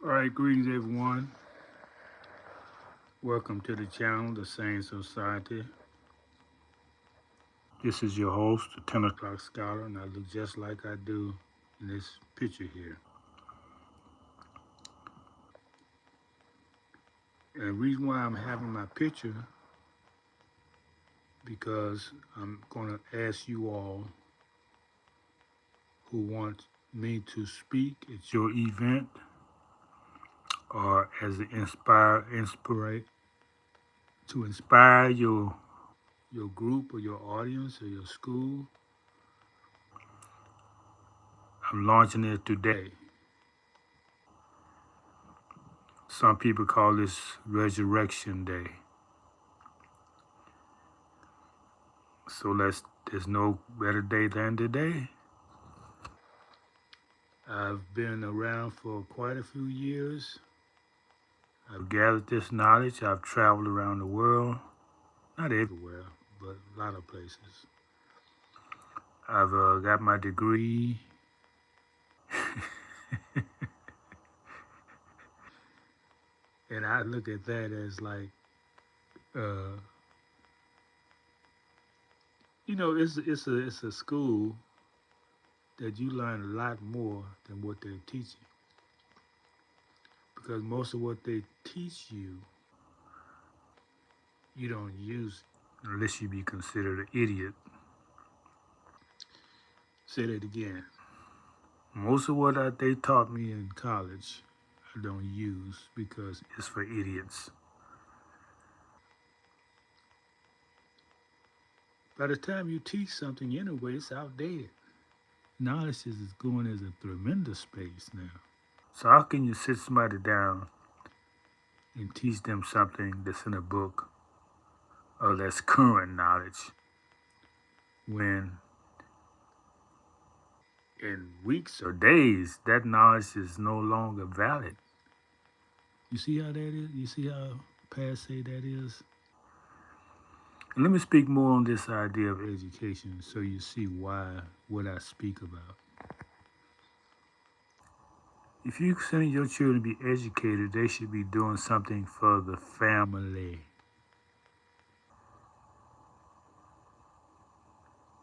All right, greetings everyone. Welcome to the channel, the Sane Society. This is your host, the 10 o'clock scholar, and I look just like I do in this picture here. And the reason why I'm having my picture, because I'm going to ask you all who want me to speak at your event or as an to inspire your group or your audience or your school. I'm launching it today. Some people call this Resurrection Day. So there's no better day than today. I've been around for quite a few years. I've gathered this knowledge. I've traveled around the world, not everywhere, but a lot of places. I've got my degree. And I look at that as like, uh, it's a school that you learn a lot more than what they're teaching. Because most of what they teach you, you don't use unless you be considered an idiot. Say that again. Most of what they taught me in college, I don't use because it's for idiots. By the time you teach something anyway, it's outdated. Knowledge is going as a tremendous pace now. So how can you sit somebody down and teach them something that's in a book or that's current knowledge when in weeks or days that knowledge is no longer valid? You see how that is? You see how passe that is? And let me speak more on this idea of education so you see what I speak about. If you send your children to be educated, they should be doing something for the family.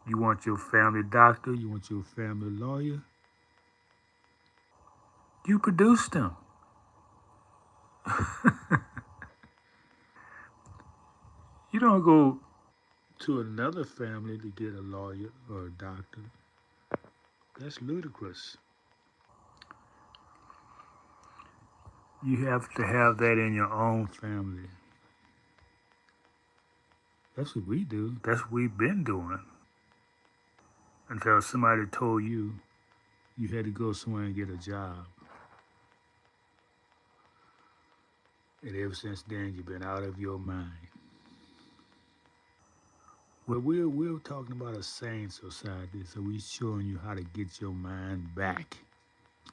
You want your family doctor, you want your family lawyer, you produce them. You don't go to another family to get a lawyer or a doctor. That's ludicrous. You have to have that in your own family. That's what we do. That's what we've been doing. Until somebody told you you had to go somewhere and get a job. And ever since then, you've been out of your mind. Well, we're talking about a sane society, so we're showing you how to get your mind back,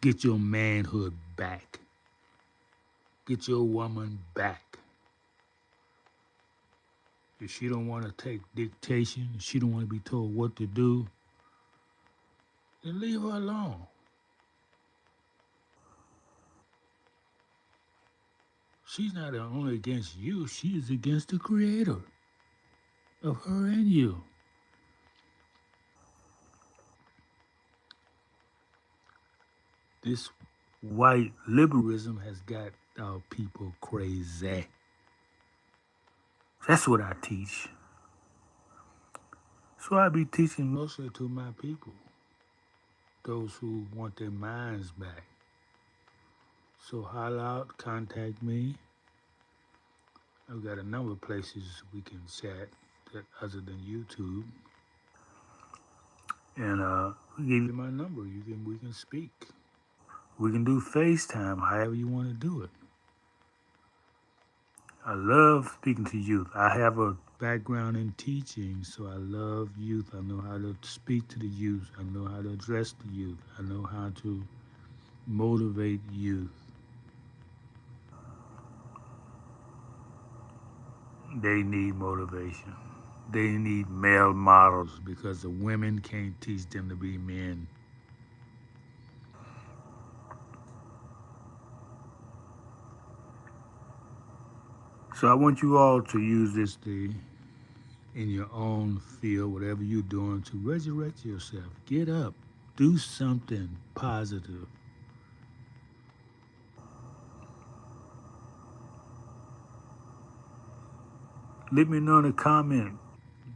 get your manhood back, get your woman back. If she don't want to take dictation, if she don't want to be told what to do, then leave her alone. She's not only against you, she is against the creator of her and you. This white liberalism has got our people crazy. That's what I teach. So I be teaching mostly to my people, those who want their minds back. So holler out, contact me. I've got a number of places we can chat that other than YouTube. And we give you my number. We can speak. We can do FaceTime, however you want to do it. I love speaking to youth. I have a background in teaching, so I love youth. I know how to speak to the youth. I know how to address the youth. I know how to motivate youth. They need motivation. They need male models because the women can't teach them to be men. So I want you all to use this day in your own field, whatever you're doing, to resurrect yourself. Get up. Do something positive. Let me know in the comment.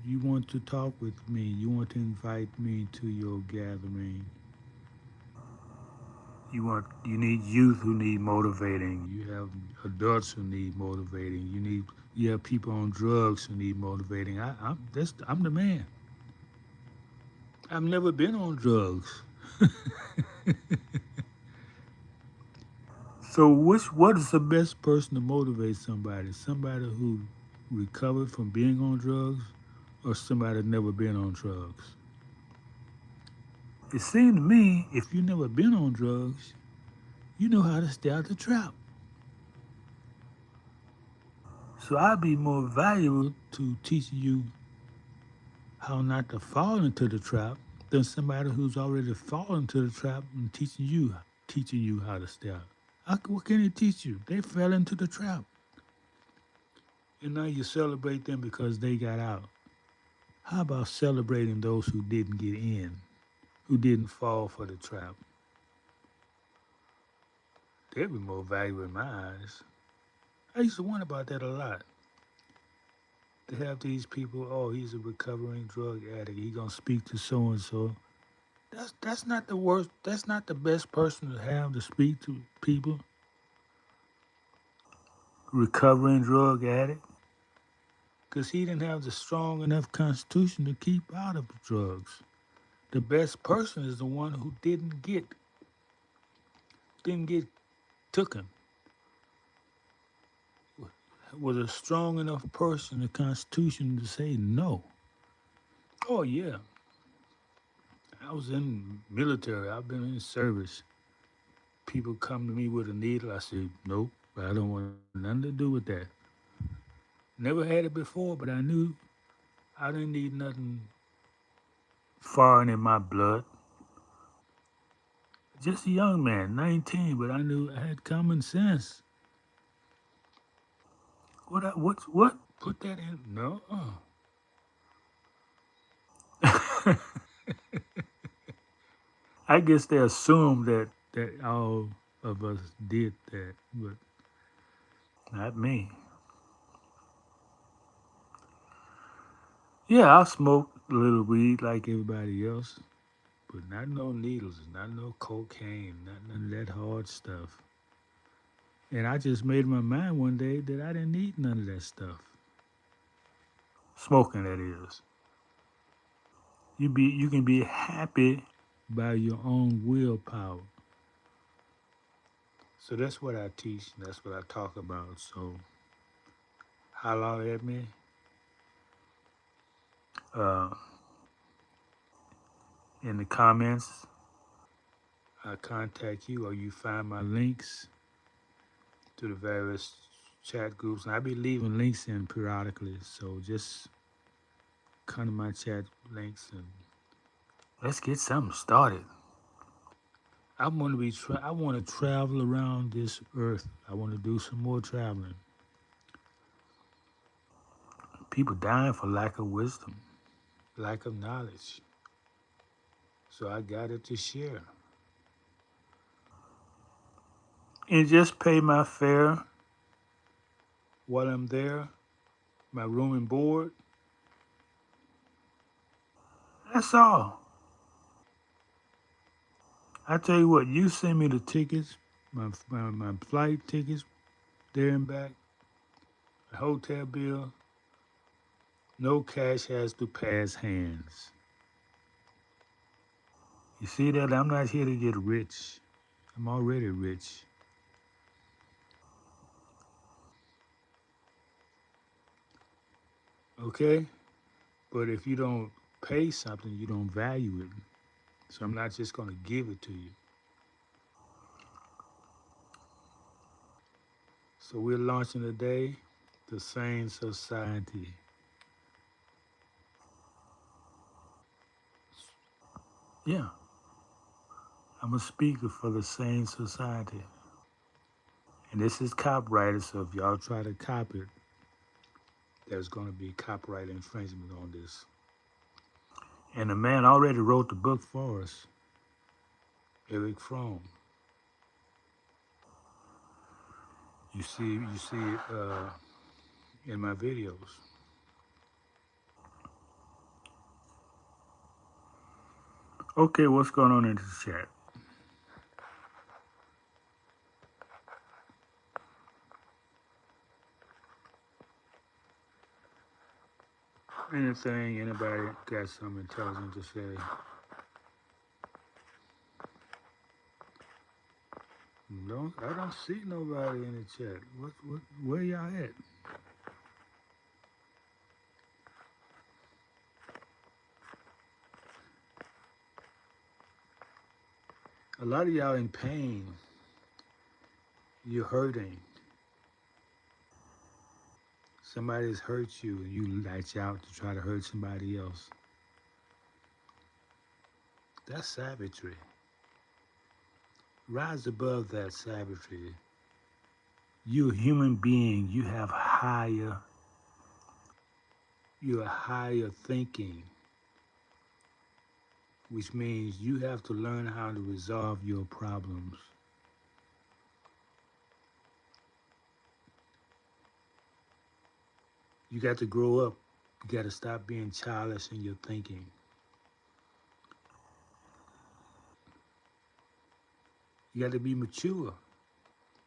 You want to talk with me. You want to invite me to your gathering. You need youth who need motivating. You have adults who need motivating. You have people on drugs who need motivating. I'm the man. I've never been on drugs. So what is the best person to motivate somebody? Somebody who recovered from being on drugs or somebody that never been on drugs? It seemed to me if you never been on drugs, you know how to stay out the trap. So I'd be more valuable to teaching you how not to fall into the trap than somebody who's already fallen into the trap and teaching you how to stay out. What can they teach you? They fell into the trap. And now you celebrate them because they got out. How about celebrating those who didn't get in, who didn't fall for the trap? They'd be more valuable in my eyes. I used to wonder about that a lot. To have these people, oh, he's a recovering drug addict. He gonna speak to so and so. That's not the worst. That's not the best person to have to speak to people. Recovering drug addict, because he didn't have the strong enough constitution to keep out of drugs. The best person is the one who didn't get taken. Was a strong enough person, the constitution to say no. Oh yeah, I was in military. I've been in service. People come to me with a needle. I say nope. I don't want nothing to do with that. Never had it before, but I knew I didn't need nothing foreign in my blood. Just a young man, 19, but I knew I had common sense. What? Put that in? No. I guess they assumed that all of us did that, but not me. Yeah, I smoke a little weed like everybody else, but not no needles, not no cocaine, not none of that hard stuff. And I just made my mind one day that I didn't need none of that stuff. Smoking, that is. You can be happy by your own willpower. So that's what I teach. And that's what I talk about. So holler at me. Uh, in the comments. I contact you, or you find my links to the various chat groups. And I be leaving links in periodically. So just come to my chat links and let's get something started. I want to travel around this earth. I want to do some more traveling. People dying for lack of wisdom, lack of knowledge. So I got it to share. And just pay my fare while I'm there, my room and board. That's all. I tell you what, you send me the tickets, my flight tickets there and back, the hotel bill. No cash has to pass hands. You see that? I'm not here to get rich. I'm already rich. Okay? But if you don't pay something, you don't value it. So I'm not just going to give it to you. So we're launching today the Sane Society. Yeah, I'm a speaker for the Sane Society. And this is copyrighted, so if y'all try to copy it, there's going to be copyright infringement on this. And the man already wrote the book for us, Eric Fromm. You see it in my videos. Okay, what's going on in the chat? Anything, anybody got something intelligent to say? No, I don't see nobody in the chat. Where y'all at? A lot of y'all in pain. You're hurting. Somebody's hurt you and you latch out to try to hurt somebody else. That's savagery. Rise above that savagery. You're a human being. You're higher thinking, which means you have to learn how to resolve your problems. You got to grow up. You got to stop being childish in your thinking. You got to be mature.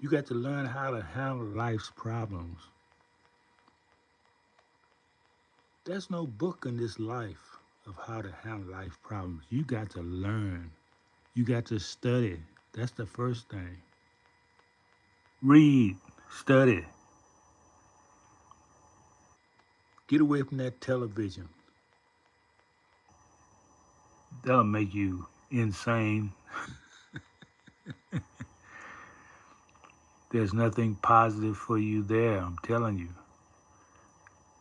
You got to learn how to handle life's problems. There's no book in this life of how to handle life problems. You got to learn. You got to study. That's the first thing. Read, study. Get away from that television. That'll make you insane. There's nothing positive for you there, I'm telling you.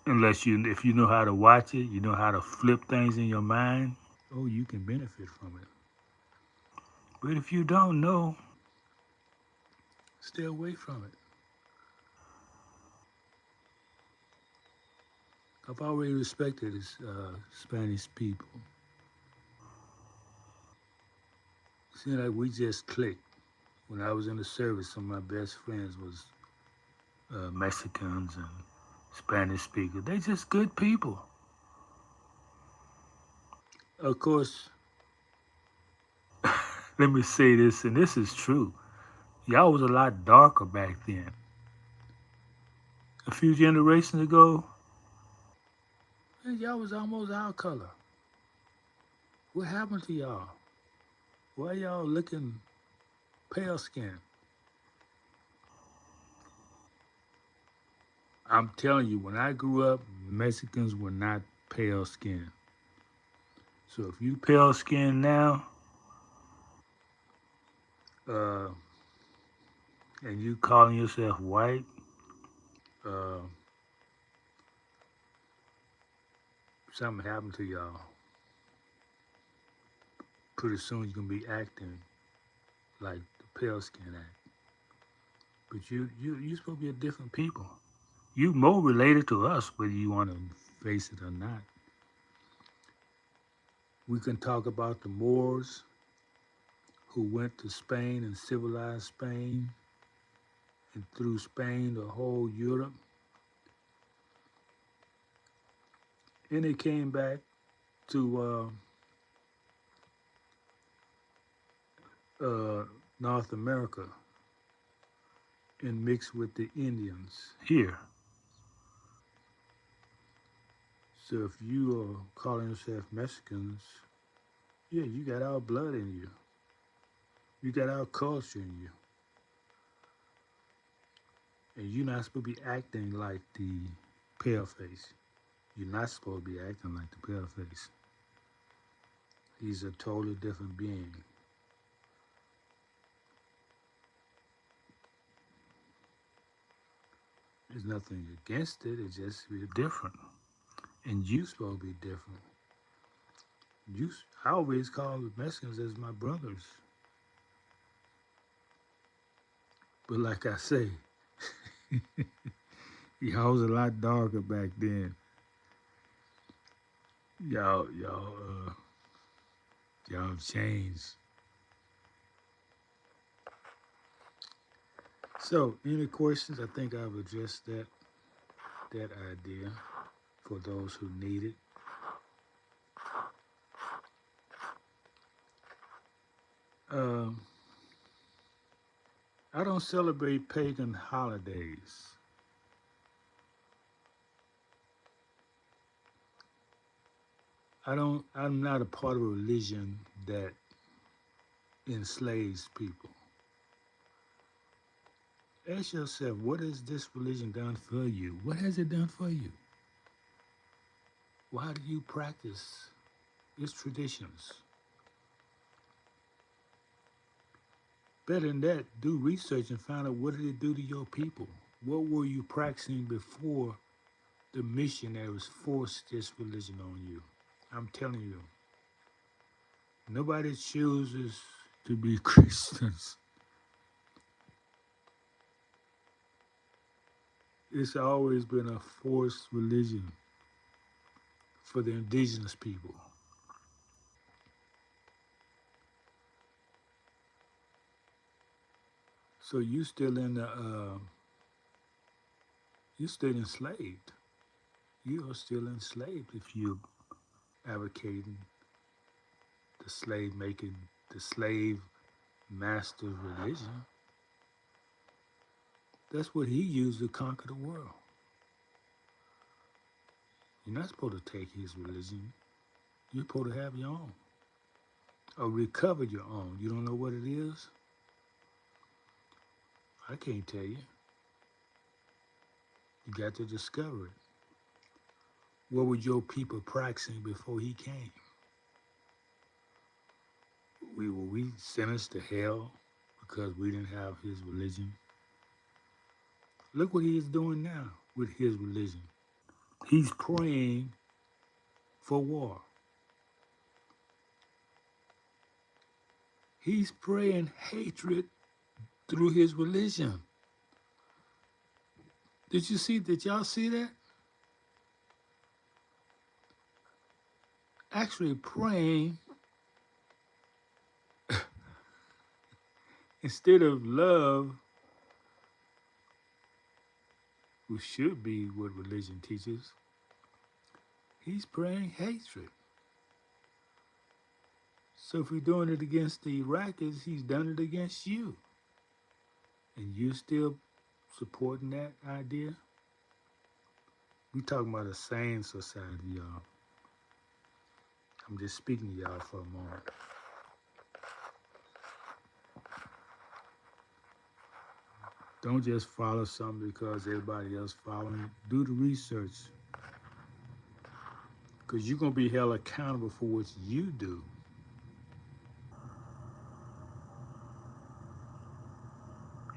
If you know how to watch it, you know how to flip things in your mind, oh, you can benefit from it. But if you don't know, stay away from it. I've always respected Spanish people. It seemed like we just clicked. When I was in the service, some of my best friends was Mexicans and Spanish speakers. They just good people. Of course, let me say this, and this is true. Y'all was a lot darker back then. A few generations ago, y'all was almost our color. What happened to y'all? Why y'all looking pale skin? I'm telling you, when I grew up, Mexicans were not pale skin. So if you pale skin now, and you calling yourself white, something happened to y'all. Pretty soon you're gonna be acting like the pale skin act. But you supposed to be a different people. You more related to us, whether you want to face it or not. We can talk about the Moors who went to Spain and civilized Spain, and through Spain the whole Europe. And they came back to North America and mixed with the Indians here. So if you are calling yourself Mexicans, yeah, you got our blood in you. You got our culture in you. And you're not supposed to be acting like the pale face. You're not supposed to be acting like the pale face. He's a totally different being. There's nothing against it, it's just we're different. And you're supposed to be different. I always call the Mexicans as my brothers. But like I say, Y'all was a lot darker back then. Y'all, y'all have changed. So, any questions? I think I've addressed that idea for those who need it. Um, I don't celebrate pagan holidays. I'm not a part of a religion that enslaves people. Ask yourself, what has this religion done for you? What has it done for you? Why do you practice its traditions? Better than that, do research and find out what did it do to your people? What were you practicing before the missionaries forced this religion on you? I'm telling you, nobody chooses to be Christians. It's always been a forced religion for the indigenous people. So you still enslaved. You are still enslaved if you're advocating the slave making, the slave master religion. That's what he used to conquer the world. You're not supposed to take his religion. You're supposed to have your own or recover your own. You don't know what it is? I can't tell you. You got to discover it. What were your people practicing before he came? Were we sentenced to hell because we didn't have his religion? Look what he is doing now with his religion. He's praying for war. He's praying hatred through his religion. Did y'all see that? Actually praying instead of love, which should be what religion teaches, he's praying hatred. So if he's doing it against the Iraqis, he's done it against you. And you still supporting that idea? We talking about a sane society, y'all. I'm just speaking to y'all for a moment. Don't just follow something because everybody else following it. Do the research. Because you're going to be held accountable for what you do.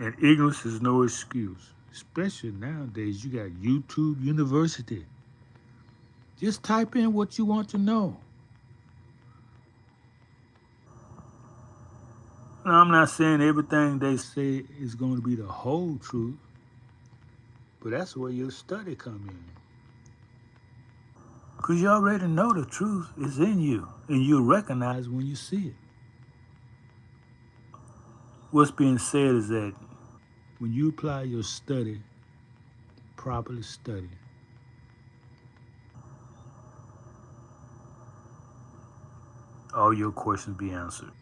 And ignorance is no excuse. Especially nowadays, you got YouTube University. Just type in what you want to know. Now, I'm not saying everything they say is going to be the whole truth, but that's where your study come in. Because you already know the truth is in you, and you'll recognize when you see it. What's being said is that when you apply your study, properly study, all your questions be answered.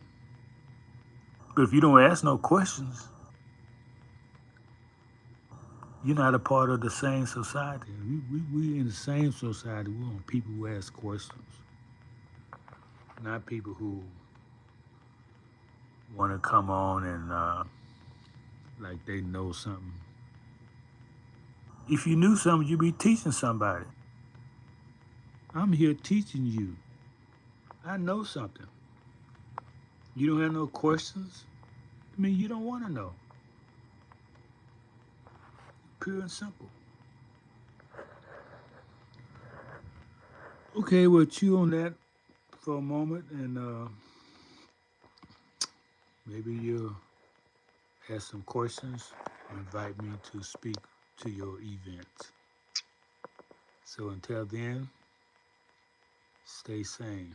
But if you don't ask no questions, you're not a part of the same society. We in the same society. We want people who ask questions, not people who want to come on and like they know something. If you knew something, you'd be teaching somebody. I'm here teaching you. I know something. You don't have no questions? I mean, you don't want to know. Pure and simple. Okay, we'll chew on that for a moment and maybe you'll have some questions. Invite me to speak to your events. So until then, stay sane.